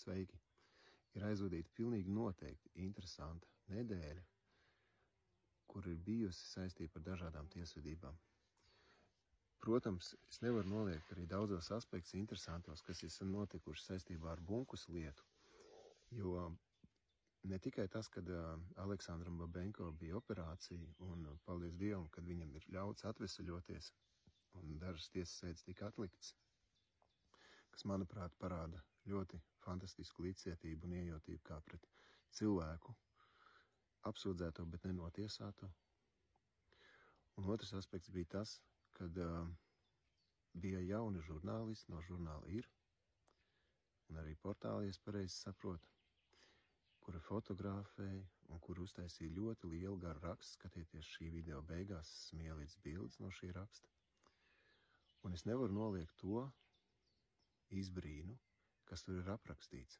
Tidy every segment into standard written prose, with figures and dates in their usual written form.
sveiki, ir aizvadīta pilnīgi noteikti interesanta nedēļa, kur ir bijusi saistīta ar dažādām tiesvedībām. Protams, es nevaru noliegt arī daudzos aspektus interesantos, kas ir notikuši saistībā ar Bunkus lietu, jo ne tikai tas, kad Aleksandram Babenko bija operācija, un paldies Dievam, kad viņam ir ļauts atvesaļoties, un dažas tiesas sēdes tika atliktas, kas, manuprāt, parāda ļoti fantastisku līdzcietību un iejautību kā pret cilvēku, apsūdzēto, bet nenotiesāto. Un otrs aspekts bija tas, kad bija jauni žurnālisti no žurnāla Ir, un arī portāli, es pareizi saprotu, kuri fotografēja un kuri uztaisīja ļoti lielu garu rakstu. Skatieties šī video beigās, esmu ielicis bildes no šī raksta. Un es nevaru noliegt to izbrīnu, kas tur ir aprakstīts,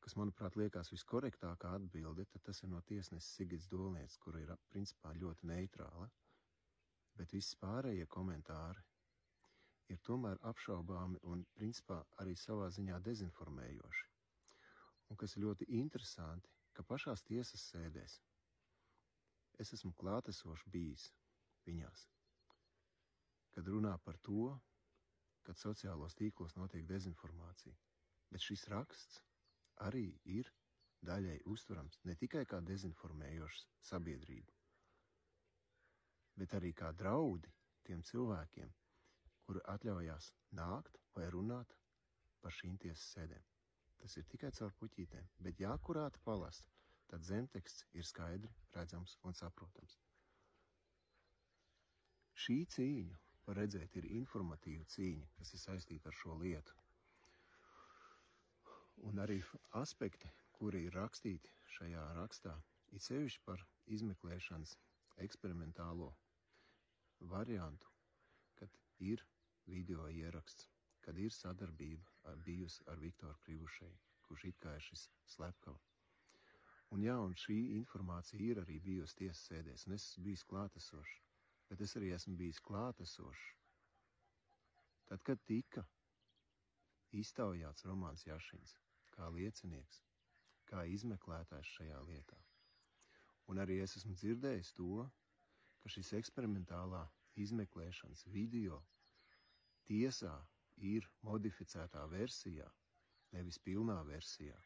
kas, manuprāt, liekas viskorektākā atbilde, tad tas ir no tiesneses Sigits Dolnietis, kura ir principā ļoti neitrāla, bet visi pārējie komentāri ir tomēr apšaubāmi un principā arī savā ziņā dezinformējoši. Un kas ir ļoti interesanti, ka pašās tiesas sēdēs es esmu klātesoši bijis viņās, kad runā par to, kad sociālos tīklos notiek dezinformācija. Bet šis raksts arī ir daļai uztverams ne tikai kā dezinformējošs sabiedrību, bet arī kā draudi tiem cilvēkiem, kuri atļaujās nākt vai runāt par šīm tiesas sēdēm. Tas ir tikai caur puķītēm, bet ja akurāti palasa, tad zemteksts ir skaidri redzams un saprotams. Šī cīņa, var redzēt, ir informatīva cīņa, kas ir saistīta ar šo lietu. Un arī aspekti, kuri ir rakstīti šajā rakstā, ir sevišķi par izmeklēšanas eksperimentālo variantu, kad ir video ieraksts, kad ir sadarbība bijusi ar Viktoru Krivušeju, kurš it kā ir šis slepkava. Un jā, un šī informācija ir arī bijusi tiesas sēdēs, un es esmu bijis klātesošs, bet es arī esmu bijis klātesošs. Tad, kad tika iztaujāts Romāns Jašins kā liecinieks, kā izmeklētājs šajā lietā. Un arī es esmu dzirdējis to, ka šis eksperimentālā izmeklēšanas video tiesā ir modificētā versijā, nevis pilnā versijā.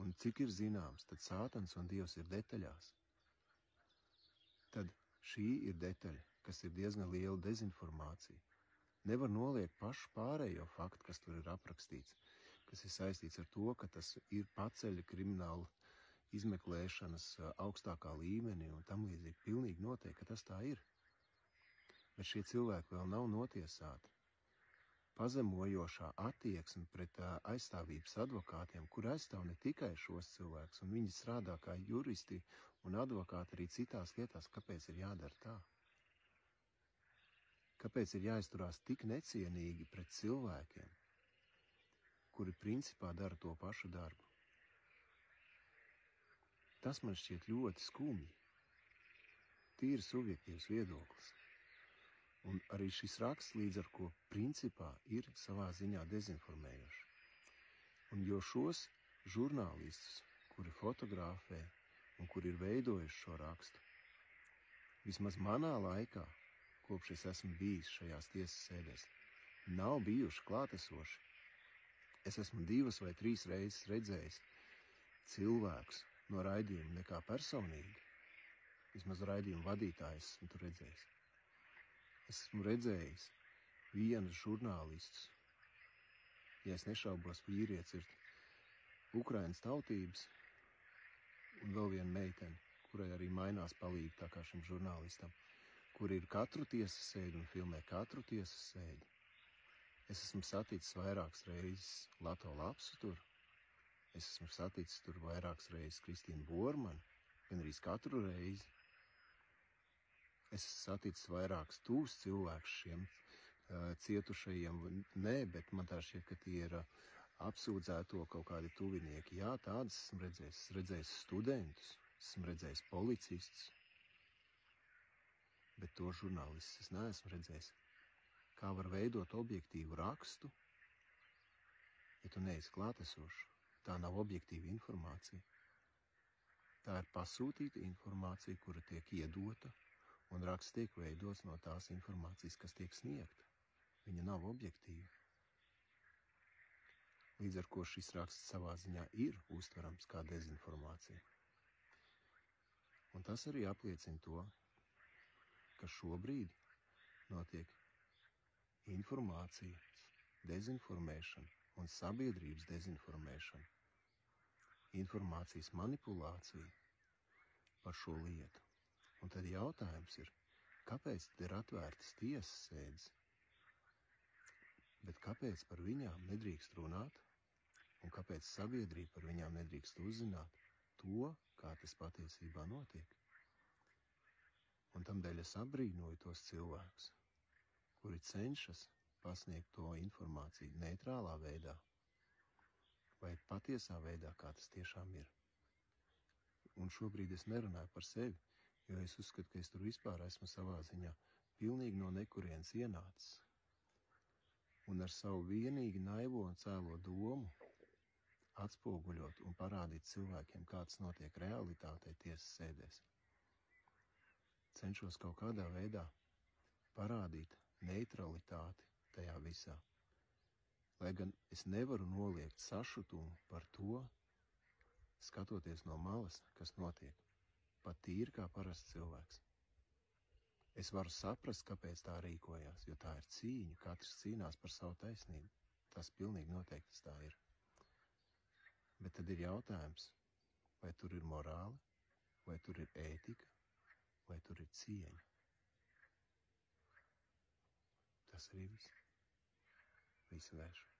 Un cik ir zināms, tad Sātans un Dievs ir detaļās. Tad šī ir detaļa, kas ir diezgan liela dezinformācija. Nevar noliegt pašu pārējo faktu, kas tur ir aprakstīts, kas ir saistīts ar to, ka tas ir paceļa krimināla izmeklēšanas augstākā līmenī un tam līdzīgi. Pilnīgi noteikti, ka tas tā ir. Bet šie cilvēki vēl nav notiesāti. Pazemojošā attieksme pret aizstāvības advokātiem, kur aizstāv ne tikai šos cilvēkus, un viņi strādā kā juristi un advokāti arī citās lietās, kāpēc ir jādara tā? Kāpēc ir jāizturās tik necienīgi pret cilvēkiem, kuri principā dara to pašu darbu? Tas man šķiet ļoti skumji. Tīri subjektīvs viedoklis. Un arī šis raksts līdz ar ko principā ir savā ziņā dezinformējoši. Un jo šos žurnālistus, kuri fotografē un kuri ir veidojuši šo rakstu, vismaz manā laikā, kopš es esmu bijis šajās tiesas sēdēs, nav bijuši klātesoši. Es esmu 2 vai 3 reizes redzējis cilvēkus no raidījuma nekā personīgi. Vismaz raidījuma vadītājs esmu tur redzējis. Es esmu redzējis vienus žurnālistus, ja es nešaubos, vīrietis ir Ukrainas tautības, un vēl viena meitene, kurai arī mainās palīgi tā kā šim žurnālistam, kur ir katru tiesas sēdi un filmē katru tiesas sēdi. Es esmu saticis vairākas reizes Lato Lapsu tur, es esmu saticis tur vairākas reizes Kristīnu Bormanu, gan arī katru reizi. Es esmu saticis vairākus tūs cilvēkus šiem cietušajiem. Nē, bet man tā šķiet, ka tie ir apsūdzēto kaut kādi tuvinieki. Jā, tādas esmu redzējis. Es redzējis studentus, esmu redzējis policistus. Bet to žurnālistus es neesmu redzējis. Kā var veidot objektīvu rakstu, ja ka tu neesi klātesošs. Tā nav objektīva informācija. Tā ir pasūtīta informācija, kura tiek iedota, un raksts tiek veidots no tās informācijas, kas tiek sniegta. Viņa nav objektīva. Līdz ar ko šis raksts savā ziņā ir uztverams kā dezinformācija. Un tas arī apliecina to, ka šobrīd notiek informācijas dezinformēšana un sabiedrības dezinformēšana, informācijas manipulācija par šo lietu. Un tad jautājums ir, kāpēc tad ir atvērtas tiesas sēdes, bet kāpēc par viņām nedrīkst runāt, un kāpēc sabiedrība par viņām nedrīkst uzzināt to, kā tas patiesībā notiek. Un tamdēļ es apbrīnoju tos cilvēkus, kuri cenšas pasniegt to informāciju neitrālā veidā vai patiesā veidā, kā tas tiešām ir. Un šobrīd es nerunāju par sevi, jo es uzskatu, ka es tur vispār esmu savā ziņā pilnīgi no nekurienes ienācis. Un ar savu vienīgi naivo un cēlo domu atspoguļot un parādīt cilvēkiem, kā tas notiek realitātei tiesas sēdēs. Cenšos kaut kādā veidā parādīt neutralitāti tajā visā. Lai gan es nevaru noliegt sašutumu par to, skatoties no malas, kas notiek, pat tīri kā parasts cilvēks. Es varu saprast, kāpēc tā rīkojās, jo tā ir cīņa, katrs cīnās par savu taisnību. Tas pilnīgi noteikti tā ir. Bet tad ir jautājums, vai tur ir morāla, vai tur ir ētika, vai tur ir cieņa. Tas arī viss. Visu vēršu.